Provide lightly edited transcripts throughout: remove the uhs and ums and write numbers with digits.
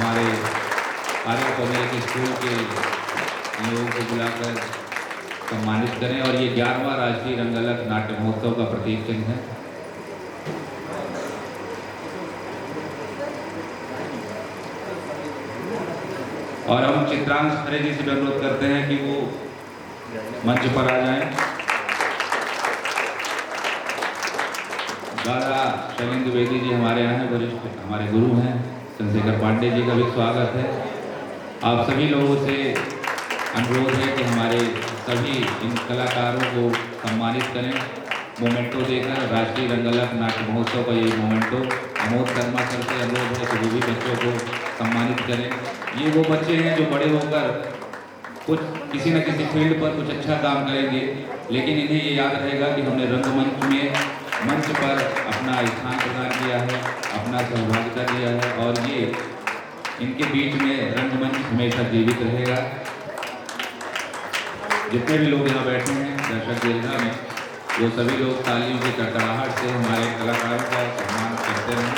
हमारे Arya public school के लोगों को बुलाकर सम्मानित करें और ये 11वां राष्ट्रीय रंगलक नाट्य महोत्सव का प्रतीक चिन्ह है। और हम चित्रांश खरे जी से अनुरोध करते हैं कि वो मंच पर आ जाएं। दादा शैलेंद्र द्विवेदी जी हमारे यहाँ हैं, वरिष्ठ हमारे गुरु हैं। चंद्रशेखर पांडे जी का भी स्वागत है। आप सभी लोगों से अनुरोध है कि हमारे सभी इन कलाकारों को सम्मानित करें मोमेंटो देकर। राष्ट्रीय रंगलक नाट्य महोत्सव का ये मोमेंटो अमोद शर्मा सर से अनुरोध है कि वो भी बच्चों को सम्मानित करें। ये वो बच्चे हैं जो बड़े होकर कुछ किसी न किसी फील्ड पर कुछ अच्छा काम करेंगे, लेकिन इन्हें ये याद रहेगा कि हमने रंगमंच में मंच पर अपना स्थान प्रदान किया है, अपना सहभागिता दिया है और ये इनके बीच में रंगमंच हमेशा जीवित रहेगा। जितने भी लोग यहाँ बैठे हैं दर्शक दीर्घा में, वो सभी लोग तालियों की कड़कड़ाहट से हमारे कलाकारों का सम्मान करते हैं।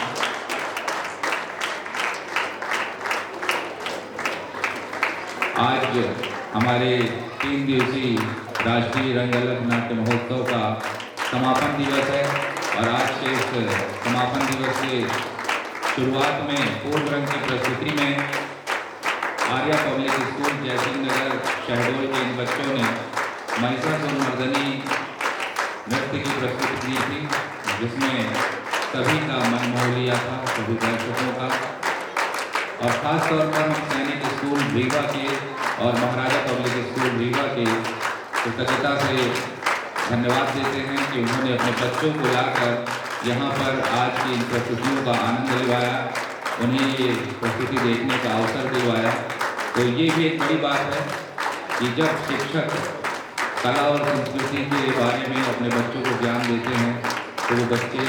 आज हमारे 3 दिवसीय राष्ट्रीय रंगलक नाट्य महोत्सव का समापन दिवस है और आज के इस समापन दिवस के शुरुआत में पूर्ण रंग की प्रस्तुति में आर्या पब्लिक स्कूल जयसिंह नगर शहडोल के इन बच्चों ने महिषासुर मर्दनी नृत्य की प्रस्तुति दी थी, जिसमें सभी का मन मोह लिया था, सभी दर्शकों का। और ख़ास तौर पर हम सैनिक स्कूल रीवा के और महाराजा पब्लिक स्कूल रीवा के कृतज्ञता से धन्यवाद देते हैं कि उन्होंने अपने बच्चों को लाकर यहाँ पर आज की इन प्रस्तुतियों का आनंद दिलवाया, उन्हें ये प्रस्तुति देखने का अवसर दिलवाया। तो ये भी एक बड़ी बात है कि जब शिक्षक कला और संस्कृति के बारे में अपने बच्चों को ज्ञान देते हैं तो वो बच्चे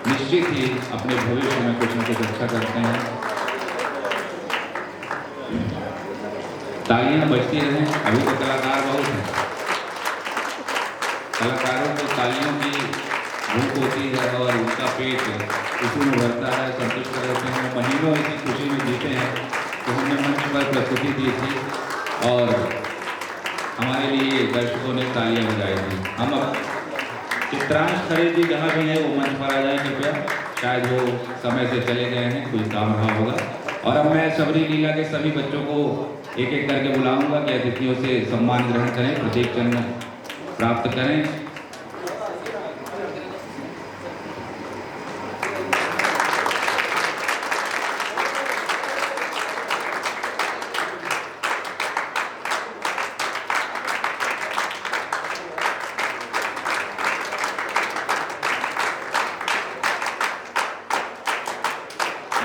निश्चित ही अपने भविष्य में कुछ न कुछ अच्छा करते हैं। तालियां बजती रहें, अभी तो कलाकार बहुत हैं। कलाकारों को तालियों की भूख होती है और उनका पेट खुशी में भरता है, संतुष्ट रहते हैं, महीनों इसी खुशी में जीते हैं। तो हमने मंच पर प्रस्तुति दी थी और हमारे लिए दर्शकों ने तालियां बजाई थी। हम अब चित्रांश खरे जी जहाँ भी हैं वो मंच पर आ जाए कृपया, शायद वो समय से चले गए हैं, कोई काम रहा होगा। और अब मैं सबरी लीला के सभी बच्चों को एक एक करके बुलाऊंगा कि अतिथियों से सम्मान ग्रहण करें, प्रतीक चिन्ह प्राप्त करें।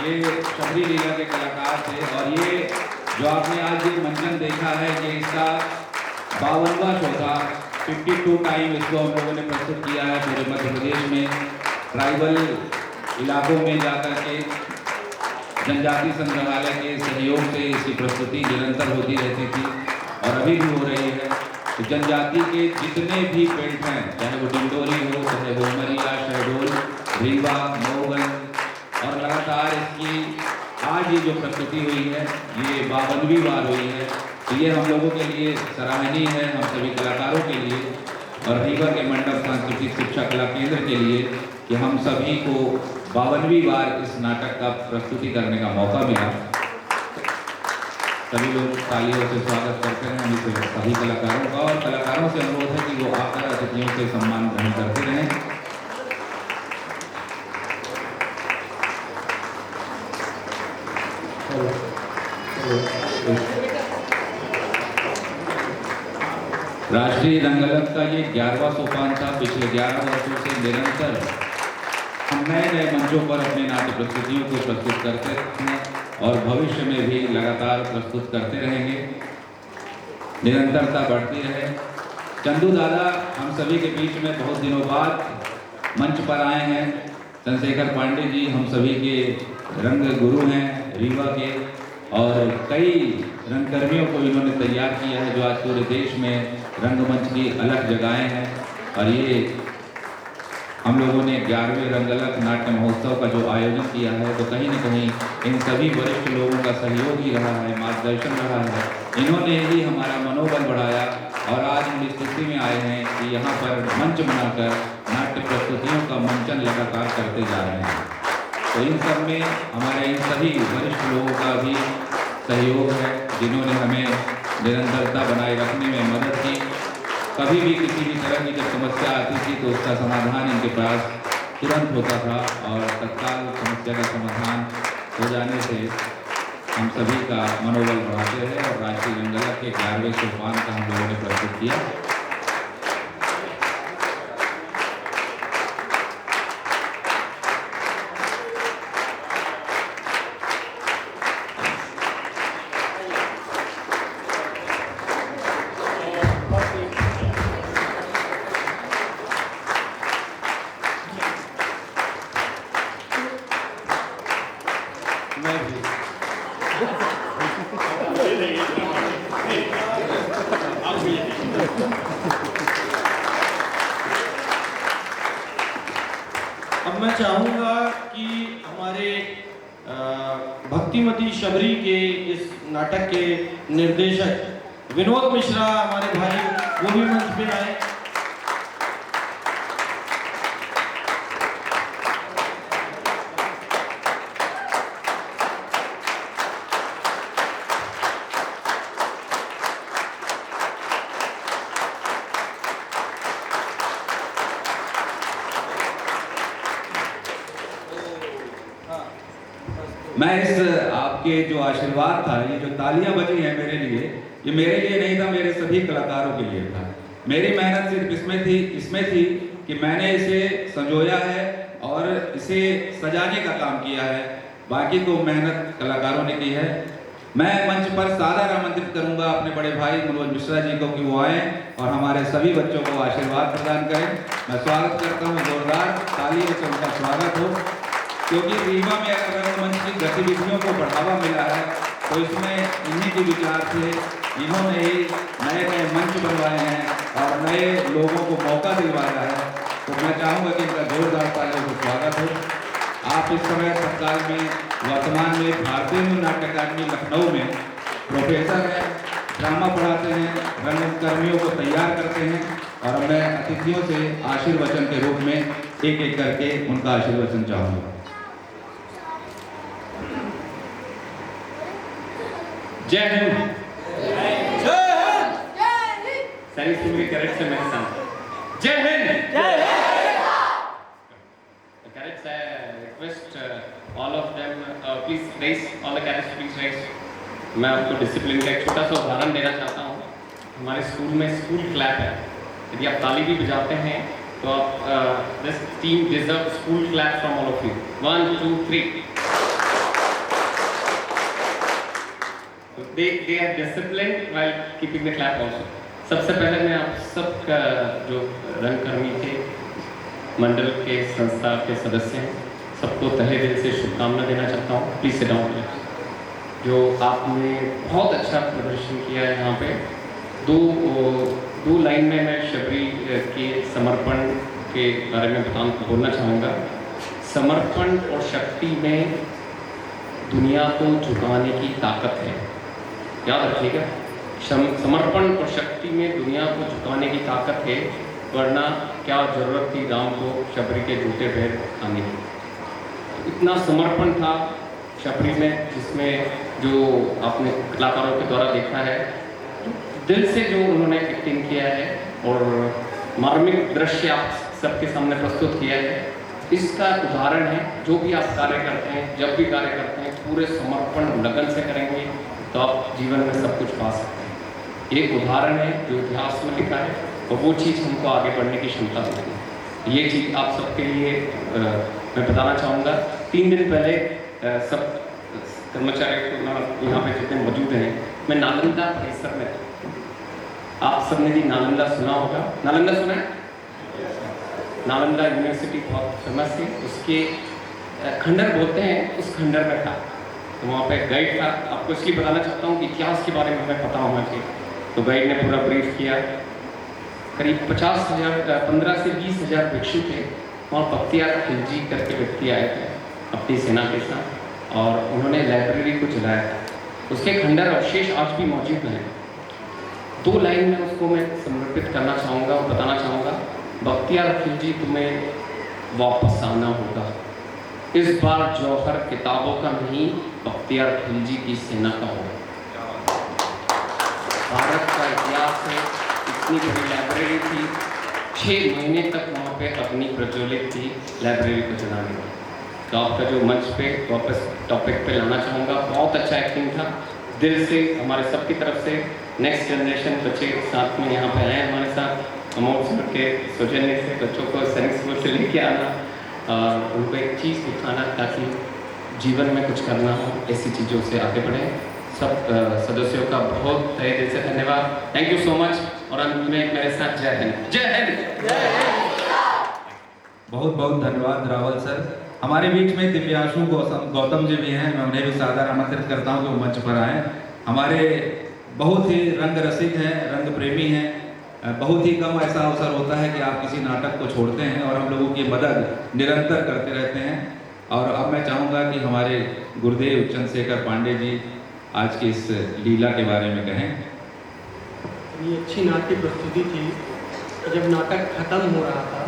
ये सबरी लीला के कलाकार थे और ये जो आपने आज ये मंचन देखा है कि इसका 52वां शो था। 52 टाइम इसको हम लोगों ने प्रस्तुत किया है पूरे मध्य प्रदेश में, ट्राइबल इलाकों में जाकर के। जनजाति संग्रहालय के सहयोग से इसकी प्रस्तुति निरंतर होती रहती थी और अभी भी हो रही है। तो जनजाति के जितने भी बेल्ट हैं, चाहे वो डिंडोरी हो, चाहे वो उमरिया, शहडोल, रीवा, मऊगंज, और लगातार इसकी आज ये जो प्रस्तुति हुई है ये 52वीं बार हुई है। तो ये हम लोगों के लिए सराहनीय है, हम सभी कलाकारों के लिए और रीवा के मंडप सांस्कृतिक शिक्षा कला केंद्र के लिए कि हम सभी को 52वीं बार इस नाटक का प्रस्तुति करने का मौका मिला। सभी लोग तालियों से स्वागत करते हैं हम सभी कलाकारों का और कलाकारों से अनुरोध है कि वो आकर अतिथियों से सम्मान ग्रहण करते रहें। राष्ट्रीय रंगलक का ये 11वां सोपान था। पिछले 11 वर्षों से निरंतर हम नए नए मंचों पर अपने नाट्य प्रस्तुतियों को प्रस्तुत करते हैं और भविष्य में भी लगातार प्रस्तुत करते रहेंगे, निरंतरता बढ़ती रहे। चंदू दादा हम सभी के बीच में बहुत दिनों बाद मंच पर आए हैं। चंद्रशेखर पांडे जी हम सभी के रंग गुरु हैं रीवा के और कई रंगकर्मियों को इन्होंने तैयार किया है जो आज पूरे देश में रंगमंच की अलग जगहें हैं। और ये हम लोगों ने 11वें रंगलक नाट्य महोत्सव का जो आयोजन किया है, तो कहीं न कहीं इन सभी वरिष्ठ लोगों का सहयोग ही रहा है, मार्गदर्शन रहा है। इन्होंने ही हमारा मनोबल बढ़ाया और आज हम इस स्थिति में आए हैं कि यहाँ पर मंच बनाकर नाट्य प्रस्तुतियों का मंचन लगातार करते जा रहे हैं। तो इन सब में हमारे इन सभी वरिष्ठ लोगों का भी सहयोग है, जिन्होंने हमें निरंतरता बनाए रखने में मदद की। कभी भी किसी भी तरह की जब समस्या आती थी तो उसका समाधान इनके पास तुरंत होता था और तत्काल समस्या का समाधान हो जाने से हम सभी का मनोबल बढ़ाते हैं और राष्ट्रीय रंगलक के 11वें सोपान का हम लोगों ने प्रस्तुत किया। अब मैं चाहूंगा कि हमारे भक्तिमती शबरी के इस नाटक के निर्देशक विनोद मिश्रा हमारे भाई वो भी मंच पे आए। मैं इस आपके जो आशीर्वाद था, ये जो तालियां बजी हैं मेरे लिए, ये मेरे लिए नहीं था, मेरे सभी कलाकारों के लिए था। मेरी मेहनत सिर्फ इसमें थी कि मैंने इसे संजोया है और इसे सजाने का काम किया है। बाकी तो मेहनत कलाकारों ने की है। मैं मंच पर सादर आमंत्रित करूंगा अपने बड़े भाई मनोज मिश्रा जी को कि वो आए और हमारे सभी बच्चों को आशीर्वाद प्रदान करें। मैं स्वागत करता हूँ, जोरदार तालियों से उनका स्वागत हो, क्योंकि रीवा में अगर रंगमंच की गतिविधियों को बढ़ावा मिला है तो इसमें इन्हीं के विचार से इन्होंने ही नए नए मंच बनवाए हैं और नए लोगों को मौका दिलवाया है। तो मैं चाहूँगा कि इनका जोरदार तालियों से स्वागत हो। आप इस समय तत्काल में वर्तमान में भारतीय नाट्य अकादमी लखनऊ में प्रोफेसर हैं, ड्रामा पढ़ाते हैं, रंगकर्मियों को तैयार करते हैं और मैं अतिथियों से आशीर्वचन के रूप में एक एक करके उनका आशीर्वचन चाहूँगा। जय हिंद। सारी स्कूल के कैरेट से मेरे साथ जय हिंद। कैरेट्स I request all of them please raise, all the cadets please raise। मैं आपको डिसिप्लिन का एक छोटा सा उदाहरण देना चाहता हूँ। हमारे स्कूल में स्कूल क्लैप है, यदि आप ताली भी बजाते हैं तो आप this team deserve school clap from all of you. 1 2 3। They are disciplined while keeping the clap also। सबसे पहले मैं आप सबका जो रंगकर्मी के मंडल के संस्था के सदस्य हैं, सबको तहे दिल से शुभकामना देना चाहता हूँ। Please sit down. जो आपने बहुत अच्छा प्रदर्शन किया है यहाँ पे। दो लाइन में मैं शबरी के समर्पण के बारे में बोलना चाहूँगा। समर्पण और शक्ति में दुनिया को झुकाने की ताकत है, याद रखिएगा। समर्पण और शक्ति में दुनिया को झुकाने की ताकत है, वरना क्या जरूरत थी राम को शबरी के जूते पैर खाने की। तो इतना समर्पण था शबरी में, जिसमें जो आपने कलाकारों के द्वारा देखा है, दिल से जो उन्होंने एक्टिंग किया है और मार्मिक दृश्य आप सबके सामने प्रस्तुत किया है, इसका उदाहरण है। जो भी आप कार्य करते हैं, जब भी कार्य करते हैं, पूरे समर्पण लगन से करेंगे तो आप जीवन में सब कुछ पा सकते हैं। ये उदाहरण है जो इतिहास में लिखा है और वो चीज़ हमको आगे बढ़ने की क्षमता देती है। ये चीज़ आप सबके लिए मैं बताना चाहूँगा। 3 दिन पहले सब कर्मचारी यहाँ पे जितने मौजूद हैं, मैं नालंदा परिसर में था। आप सबने भी नालंदा सुना होगा। नालंदा सुना है? नालंदा यूनिवर्सिटी बहुत फेमस है, उसके खंडर बोलते हैं, उस खंडर में था। तो वहाँ पे गाइड था। आपको इसलिए बताना चाहता हूँ कि इतिहास के बारे में हमें पता होना चाहिए। तो गाइड ने पूरा ब्रीफ किया। करीब 15 से 20 हज़ार भिक्षु थे और बख्तियार खिलजी करके व्यक्ति आए थे अपनी सेना के साथ और उन्होंने लाइब्रेरी को जलाया था। उसके खंडर अवशेष आज भी मौजूद हैं। 2 लाइन में उसको मैं समर्पित करना चाहूँगा और बताना चाहूँगा, बख्तियार खिलजी तुम्हें वापस आना होगा। इस बार जौहर किताबों का नहीं, बख्तियार खिलजी की सेना का होगा। भारत का इतिहास है, इतनी बड़ी लाइब्रेरी थी, 6 महीने तक वहाँ पे अग्नि प्रज्वलित थी लाइब्रेरी को जलाने में। तो आपका जो मंच पे वापस टॉपिक पे लाना चाहूँगा, बहुत अच्छा एक्टिंग था, दिल से हमारे सबकी तरफ से। नेक्स्ट जनरेशन बच्चे साथ में यहाँ पे आए हमारे साथ, अमोल सर के सौजन्य से बच्चों को सैनिक स्कूल से लेके आना, उनको एक चीज़ दिखाना ताकि जीवन में कुछ करना हो, ऐसी चीज़ों से आगे बढ़ें। सब सदस्यों का बहुत तहे दिल से धन्यवाद। Thank you so much. और अंत में मेरे साथ जय हिंद। जय हिंद। बहुत बहुत धन्यवाद रावल सर। हमारे बीच में दिव्यांशु गौतम जी भी हैं, मैं उन्हें भी सादर आमंत्रित करता हूं कि वो मंच पर आएँ। हमारे बहुत ही रंग रसिक हैं, रंग प्रेमी हैं। बहुत ही कम ऐसा अवसर होता है कि आप किसी नाटक को छोड़ते हैं और हम लोगों की मदद निरंतर करते रहते हैं। और अब मैं चाहूँगा कि हमारे गुरुदेव चंद्रशेखर पांडे जी आज की इस लीला के बारे में कहें। ये अच्छी नाट्य प्रस्तुति थी। जब नाटक खत्म हो रहा था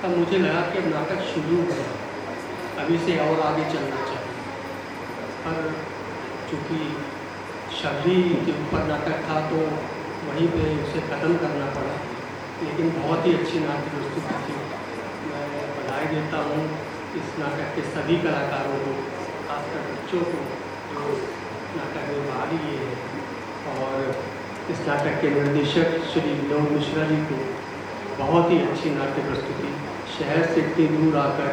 तब मुझे लगा कि अब नाटक शुरू हो रहा, अभी से और आगे चलना चाहिए। पर चूँकि शबरी के ऊपर नाटक था तो वहीं पे उसे ख़त्म करना पड़ा, लेकिन बहुत ही अच्छी नाट्य प्रस्तुति थी। मैं बधाई देता हूँ इस नाटक के सभी कलाकारों को, खासकर बच्चों को जो नाटक में भाग लिए हैं, और इस नाटक के निर्देशक श्री विनोद मिश्रा जी को। बहुत ही अच्छी नाट्य प्रस्तुति। शहर से इतनी दूर आकर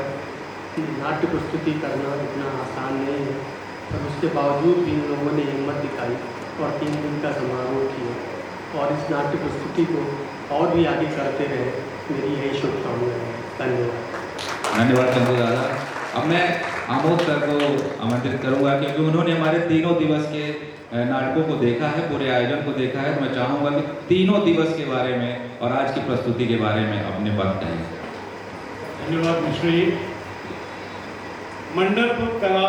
नाट्य प्रस्तुति करना इतना आसान नहीं है, पर उसके बावजूद भी इन लोगों ने हिम्मत दिखाई और 3 दिन का समारोह किया और इस नाट्य प्रस्तुति को और भी आगे करते रहे। मेरी यही शुभकामनाएं हैं। धन्यवाद। धन्यवाद चंदू दादा। अब मैं आमोद सर को आमंत्रित करूंगा क्योंकि उन्होंने हमारे 3 दिवस के नाटकों को देखा है, पूरे आयोजन को देखा है। तो मैं चाहूँगा कि 3 दिवस के बारे में और आज की प्रस्तुति के बारे में अपने बात कहें। धन्यवाद मिश्र जी। मंडप कला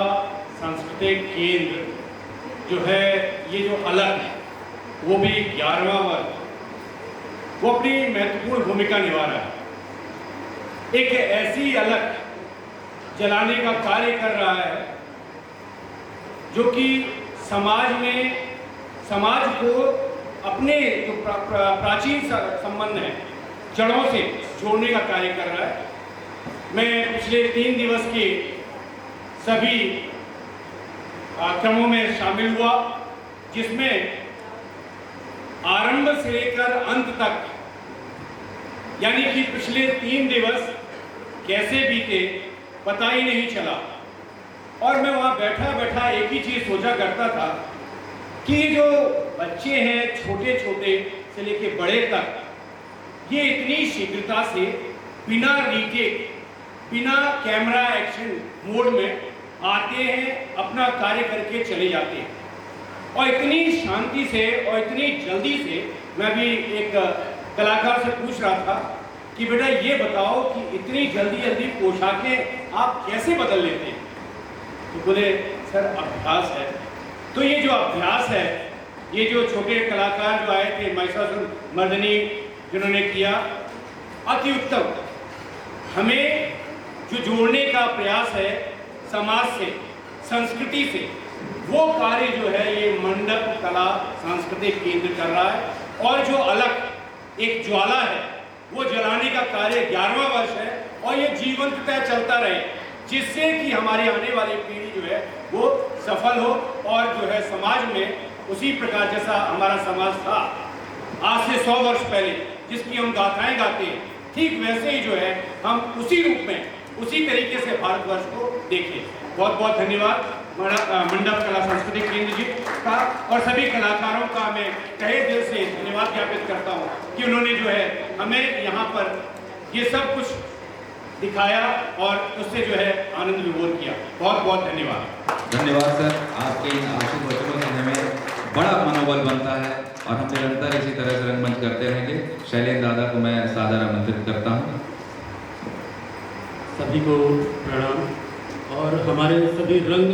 सांस्कृतिक केंद्र जो है, ये जो अलग है, वो भी 11वां वर्ष, वो अपनी महत्वपूर्ण भूमिका निभा रहा है। एक ऐसी अलग जलाने का कार्य कर रहा है जो कि समाज में, समाज को अपने जो प्राचीन संबंध है जड़ों से जोड़ने का कार्य कर रहा है। मैं पिछले 3 दिवस के सभी क्रमों में शामिल हुआ, जिसमें आरंभ से लेकर अंत तक, यानी कि पिछले 3 दिवस कैसे बीते पता ही नहीं चला। और मैं वहाँ बैठा बैठा एक ही चीज़ सोचा करता था कि जो बच्चे हैं छोटे छोटे से लेके बड़े तक, ये इतनी शीघ्रता से बिना रीटेक, बिना कैमरा एक्शन मोड में आते हैं, अपना कार्य करके चले जाते हैं। और इतनी शांति से और इतनी जल्दी से, मैं भी एक कलाकार से पूछ रहा था कि बेटा ये बताओ कि इतनी जल्दी जल्दी पोशाकें आप कैसे बदल लेते हैं? तो बोले सर अभ्यास है। तो ये जो अभ्यास है, ये जो छोटे कलाकार जो आए थे, महिषासुर मर्दनी जिन्होंने किया, अति उत्तम। हमें जो जोड़ने का प्रयास है समाज से, संस्कृति से, वो कार्य जो है ये मंडप कला सांस्कृतिक केंद्र कर रहा है। और जो अलग एक ज्वाला है वो जलाने का कार्य 11वां वर्ष है और ये जीवंतता चलता रहे, जिससे कि हमारी आने वाली पीढ़ी जो है वो सफल हो और जो है समाज में उसी प्रकार जैसा हमारा समाज था आज से 100 वर्ष पहले, जिसकी हम गाथाएं गाते हैं, ठीक वैसे ही जो है हम उसी रूप में, उसी तरीके से भारतवर्ष को देखें। बहुत बहुत धन्यवाद मंडप कला सांस्कृतिक केंद्र जी का और सभी कलाकारों का मैं तहे दिल से धन्यवाद ज्ञापित करता हूँ कि उन्होंने जो है हमें यहाँ पर ये सब कुछ दिखाया और उससे जो है आनंद विभोर किया। बहुत बहुत धन्यवाद। धन्यवाद सर, आपके इन आशीर्वाद वचनों से हमें बड़ा मनोबल बनता है और हम निरंतर इसी तरह से रंगमंच करते रहेंगे। शैलेंद्र दादा को मैं सादर आमंत्रित करता हूँ। सभी को प्रणाम और हमारे सभी रंग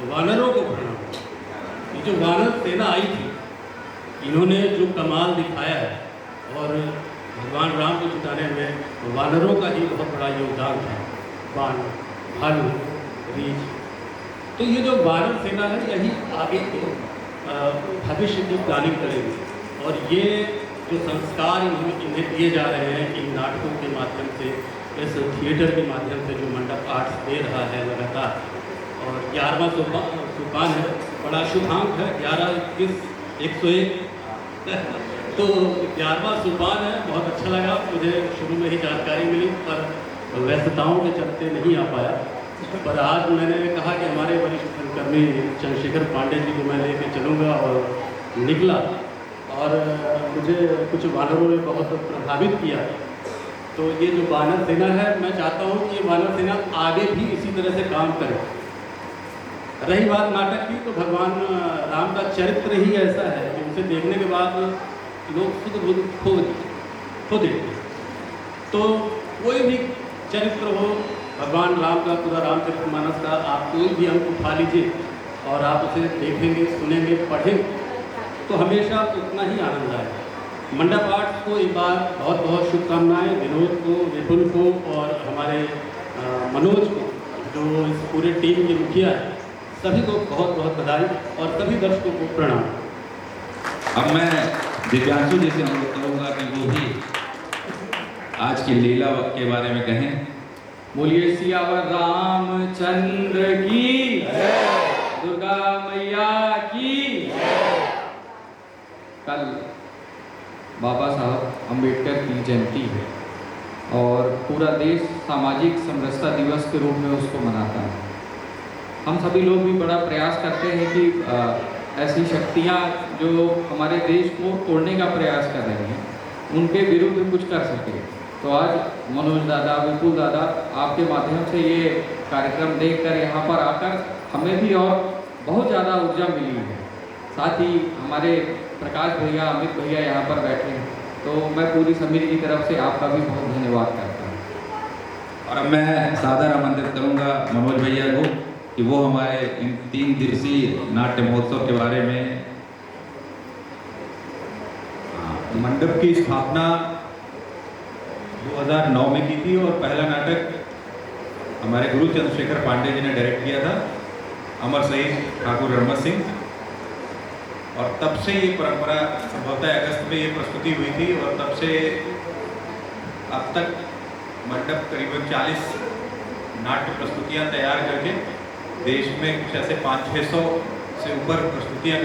वानरों को प्रणाम। ये जो वानर सेना आई थी, इन्होंने जो कमाल दिखाया है और भगवान राम को जिताने में वानरों का ही बहुत बड़ा योगदान था। बाण, भालू, रीछ, तो ये जो वानर सेना है यही आगे के भविष्य की प्लानिंग करेगी। और ये जो संस्कार इन्हें दिए जा रहे हैं इन नाटकों के माध्यम से, इस थिएटर के माध्यम से जो मंडप आर्ट्स दे रहा है लगातार, और 11वां सोपान है, बड़ा शुभांक है, 11, 21, 101 तो 11वां सोपान है। बहुत अच्छा लगा, मुझे शुरू में ही जानकारी मिली पर व्यस्तताओं के चलते नहीं आ पाया। पर आज मैंने कहा कि हमारे वरिष्ठ रंगकर्मी चंद्रशेखर पांडे जी को मैं लेके चलूँगा और निकला, और मुझे कुछ वानरों ने बहुत प्रभावित किया। तो ये जो वानर सेना है, मैं चाहता हूँ कि ये वानर सेना आगे भी इसी तरह से काम करे। रही बात नाटक की, तो भगवान राम का चरित्र ही ऐसा है कि उसे देखने के बाद लोग खुद खो देते। तो कोई भी चरित्र हो, भगवान राम का पूरा रामचरितमानस का आप कोई भी अंक उठा लीजिए और आप उसे देखेंगे, सुनेंगे, पढ़ेंगे तो हमेशा उतना ही आनंद आएगा। मंडप आर्ट्स को एक बार बहुत बहुत शुभकामनाएं, विनोद को, विपुल को और हमारे मनोज को, जो इस पूरे टीम के मुखिया है, सभी को बहुत बहुत बधाई और सभी दर्शकों को प्रणाम। अब मैं दिव्यांशु जी से अनुरोध करूँगा कि वो भी आज की लीला के बारे में कहें। बोलिए सियावर रामचंद्र की, दुर्गा मैया की। कल बाबा साहब अम्बेडकर की जयंती है और पूरा देश सामाजिक समरसता दिवस के रूप में उसको मनाता है। हम सभी लोग भी बड़ा प्रयास करते हैं कि ऐसी शक्तियाँ जो हमारे देश को तोड़ने का प्रयास कर रही हैं, उनके विरुद्ध कुछ कर सके। तो आज मनोज दादा, विपुल दादा, आपके माध्यम से ये कार्यक्रम देखकर यहाँ पर आकर हमें भी और बहुत ज़्यादा ऊर्जा मिली है। साथ ही हमारे प्रकाश भैया, अमित भैया यहाँ पर बैठे हैं, तो मैं पूरी समिति की तरफ से आपका भी बहुत धन्यवाद करता हूँ। और अब मैं सादर आमंत्रित करूँगा मनोज भैया को कि वो हमारे इन 3 दिवसीय नाट्य महोत्सव के बारे में। मंडप की स्थापना 2009 में की थी और पहला नाटक हमारे गुरु चंद्रशेखर पांडे जी ने डायरेक्ट किया था, अमर शहीद ठाकुर रमत सिंह। और तब से ये परंपरा, संभवतः अगस्त में ये प्रस्तुति हुई थी और तब से अब तक मंडप करीबन 40 नाट्य प्रस्तुतियाँ तैयार करके देश में कुछ ऐसे 500-600 से ऊपर प्रस्तुतियाँ